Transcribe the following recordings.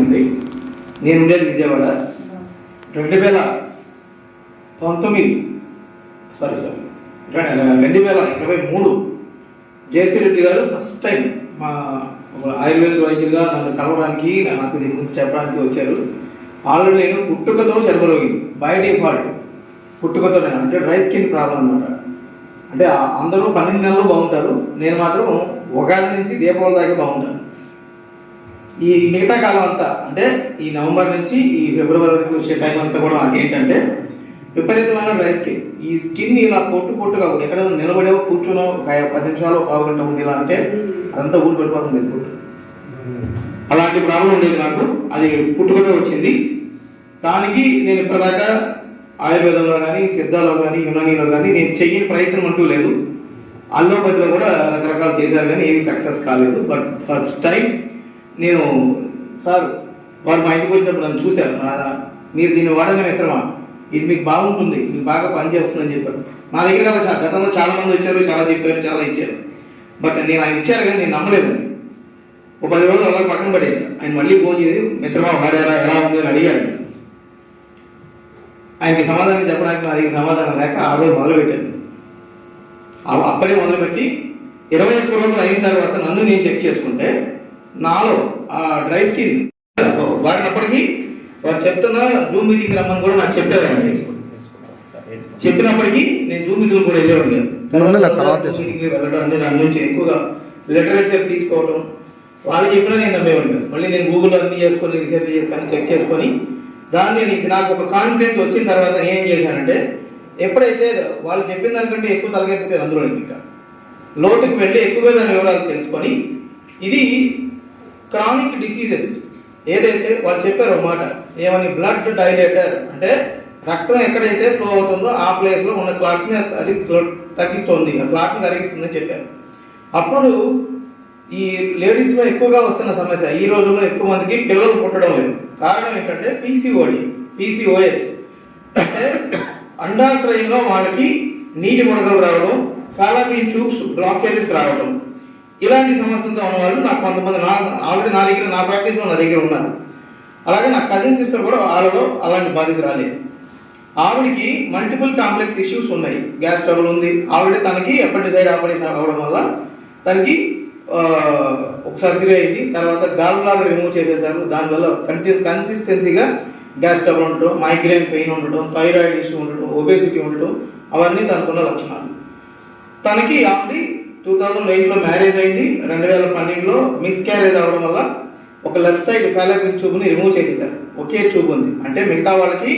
ఉంది. నేను ఉండేది విజయవాడ. 2023 జేసీ రెడ్డి గారు ఫస్ట్ టైం మా ఆయుర్వేద వైద్యులుగా నన్ను కలవడానికి, నాకు దీని గురించి చెప్పడానికి వచ్చారు. ఆల్రెడీ నేను పుట్టుకతో చర్మరోగిని, బై డిఫాల్ట్ పుట్టుకతో, నేను అంటే డ్రై స్కిన్ ప్రాబ్లం అనమాట. అంటే అందరూ 12 నెలలు బాగుంటారు, నేను మాత్రం ఉగాది నుంచి దీపావళి దాకా బాగుంటాను. ఈ మిగతా కాలం అంతా అంటే ఈ నవంబర్ నుంచి ఈ ఫిబ్రవరి వరకు వచ్చే టైం అంతా కూడా నాకు ఏంటంటే విపరీతమైన డ్రై స్కిన్. ఈ స్కిన్ ఇలా పొట్టుగా ఎక్కడ నిలబడేవో కూర్చునో 10 నిమిషాలు పావు గంట ఉంది ఇలా అంటే అదంతా ఊరు పడిపోతుంది పొట్టు. అలాంటి ప్రాబ్లం ఉండేది నాకు. అది పుట్టుకతో వచ్చింది. దానికి నేను ఇప్పటిదాకా ఆయుర్వేదంలో కానీ, సిద్ధాలో కానీ, యునానీలో కానీ నేను చెయ్యని ప్రయత్నం అంటూ లేదు. అల్లోపతిలో కూడా రకరకాలు చేశారు కానీ ఏవి సక్సెస్ కాలేదు. బట్ ఫస్ట్ టైం నేను సార్ వారు మా ఇంటికి వచ్చినప్పుడు నన్ను చూశారు. మీరు దీన్ని వాడగానే మిత్రమా, ఇది మీకు బాగుంటుంది, మీకు బాగా పనిచేస్తుందని చెప్పారు. నా దగ్గర కదా గతంలో చాలా మంది వచ్చారు, చాలా చెప్పారు, చాలా ఇచ్చారు. బట్ నేను ఆయన ఇచ్చారు కానీ నేను నమ్మలేదండి. ఒక 10 రోజులు అలా పక్కన పడేసాను. ఆయన మళ్ళీ ఫోన్ చేసి మిత్రమా వాడారా, ఎలా ఉంది అని అడిగాడు. ఆయనకి సమాధానం చెప్పడానికి నా దగ్గర సమాధానం లేక ఆ రోజు మొదలుపెట్టాను. అప్పుడే మొదలుపెట్టి 21 రోజులు అయిన తర్వాత నన్ను నేను చెక్ చేసుకుంటే నాలో ఆ డ్రై స్కిన్ వాడినప్పటికీ వారు చెప్తున్న జూమ్ మీటింగ్ రమ్మని కూడా నాకు చెప్పేవారు. చెప్పినప్పటికీ నేను జూమ్ మీటింగ్ కూడా వెళ్ళేవాడు లేదు. వెళ్ళడం అంటే దాని నుంచి ఎక్కువగా లిటరేచర్ తీసుకోవడం, వాళ్ళు చెప్పినా నేను నమ్మేవాడు లేదు. మళ్ళీ నేను గూగుల్లో అన్ని చేసుకొని రీసెర్చ్ చేసుకొని చెక్ చేసుకొని దాన్ని నాకు ఒక కాన్ఫిడెన్స్ వచ్చిన తర్వాత నేను ఏం చేశానంటే ఎప్పుడైతే వాళ్ళు చెప్పిన దానికంటే ఎక్కువ తలకెక్కితే అందులో ఇంకా లోతుకు వెళ్ళి ఎక్కువగా దాని వివరాలు తెలుసుకొని ఇది క్రానిక్ డిసీజెస్ ఏదైతే వాళ్ళు చెప్పారో మాట ఏమని బ్లడ్ డైలేటర్ అంటే రక్తం ఎక్కడైతే ఫ్లో అవుతుందో ఆ ప్లేస్లో ఉన్న క్లాట్స్ని అది తగ్గిస్తుంది, ఆ క్లాట్ని కరిగిస్తుందని చెప్పారు. అప్పుడు ఈ లేడీస్లో ఎక్కువగా వస్తున్న సమస్య ఈ రోజుల్లో ఎక్కువ మందికి పిల్లలు పుట్టడం లేదు. కారణం ఏంటంటే PCOS అంటే అండాశ్రయంలో వాళ్ళకి నీటి బుడగలు రావడం, ఫాలోపియన్ ట్యూబ్స్ బ్లాకేజెస్ రావడం, ఇలాంటి సమస్యలతో ఉన్న వాళ్ళు నాకు కొంతమంది ఆల్రెడీ నా దగ్గర నా ప్రాక్టీస్లో నా దగ్గర ఉన్నారు. అలాగే నా కజిన్ సిస్టర్ కూడా వాళ్ళలో అలాంటి బాధ్యత రాలేదు. ఆవిడికి మల్టిపుల్ కాంప్లెక్స్ ఇష్యూస్ ఉన్నాయి. గ్యాస్ ట్రబుల్ ఉంది ఆవిడ, తనకి అపెండిసైడ్ ఆపరేషన్ అవ్వడం వల్ల తనకి ఒక సర్జరీ అయింది. తర్వాత గాల్ బ్లాడర్ రిమూవ్ చేసేసారు. దానివల్ల కన్సిస్టెన్సీగా గ్యాస్ ట్రబుల్ ఉండటం, మైగ్రేన్ పెయిన్ ఉండటం, థైరాయిడ్ ఇష్యూ ఉండటం, ఒబేసిటీ ఉండటం, అవన్నీ తనకున్న లక్షణాలు. తనకి ఆల్రెడీ 2008లో మ్యారేజ్ అయింది. 2012లో మిస్క్యారేజ్ అవ్వడం వల్ల ఒక లెఫ్ట్ సైడ్ ఫాలోపియన్ ట్యూబ్ని రిమూవ్ చేసేసారు. ఒకే ట్యూబ్ ఉంది. అంటే మిగతా వాళ్ళకి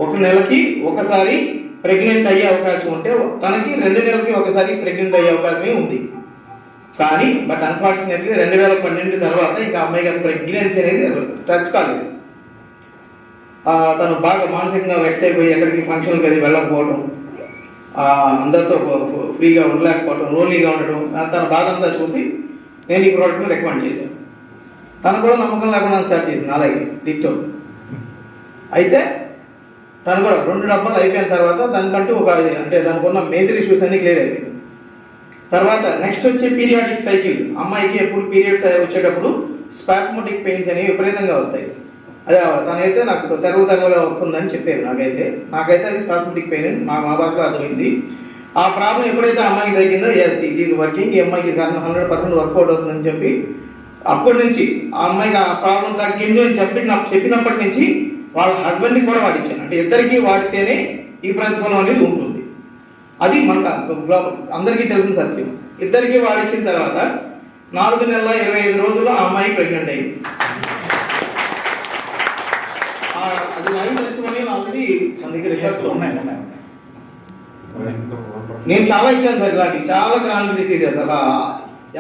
1 నెలకి ఒకసారి ప్రెగ్నెంట్ అయ్యే అవకాశం ఉంటే తనకి 2 నెలలకి ఒకసారి ప్రెగ్నెంట్ అయ్యే అవకాశమే ఉంది. కానీ బట్ అన్ఫార్చునేట్లీ 2012 తర్వాత ఇంకా అమ్మాయికి అసలు ప్రెగ్నెన్సీ అనేది టచ్ కాలేదు. తను బాగా మానసికంగా వెక్స్ అయిపోయి ఎక్కడికి ఫంక్షన్కి అది వెళ్ళకపోవడం, అందరితో ఫ్రీగా ఉండలేకపోవడం, లోన్లీగా ఉండటం, తన బాధ అంతా చూసి నేను ఈ ప్రోడక్ట్ని రికమెండ్ చేశాను. తను కూడా నమ్మకం లేకుండా స్టార్ట్ చేసింది అలాగే డిక్టో. అయితే తను కూడా 2 డబ్బాలు అయిపోయిన తర్వాత దానికంటూ ఒక అంటే దానికి ఉన్న మేజర్ ఇష్యూస్ అన్ని క్లియర్ అయిపోయింది. తర్వాత నెక్స్ట్ వచ్చే పీరియాడిక్ సైకిల్. అమ్మాయికి ఎప్పుడు పీరియడ్స్ వచ్చేటప్పుడు స్పాస్మోటిక్ పెయిన్స్ అనేవి విపరీతంగా వస్తాయి. అదే తనైతే నాకు తెరలుగా వస్తుందని చెప్పారు. నాకైతే అది స్పాస్మోటిక్ పెయిన్ అని మా భాషలో అర్థమైంది. ఆ ప్రాబ్లం ఎప్పుడైతే అమ్మాయికి తగ్గిందో ఎస్ ఇట్ ఈస్ వర్కింగ్, ఈ అమ్మాయికి 100% వర్కౌట్ అవుతుందని చెప్పి అప్పటి నుంచి ఆ అమ్మాయికి ఆ ప్రాబ్లం తగ్గింది అని చెప్పినప్పటి నుంచి వాళ్ళ హస్బెండ్కి కూడా వాడిచ్చాను. అంటే ఇద్దరికి వాడితేనే ఈ ప్రతిఫలం అనేది ఉంటుంది. అది మనకు అందరికీ తెలిసిన సత్యం. ఇద్దరికి వాడిచ్చిన తర్వాత 4 నెలల 25 రోజుల్లో ఆ అమ్మాయి ప్రెగ్నెంట్ అయింది. అది లైవ్ టెస్టిమోనీ ఆల్రెడీ మన దగ్గర రికార్డ్స్లో ఉన్నాయి. నేను చాలా ఇచ్చాను సార్ ఇలాంటి చాలా క్రానిక్ డిసీజెస్. అలా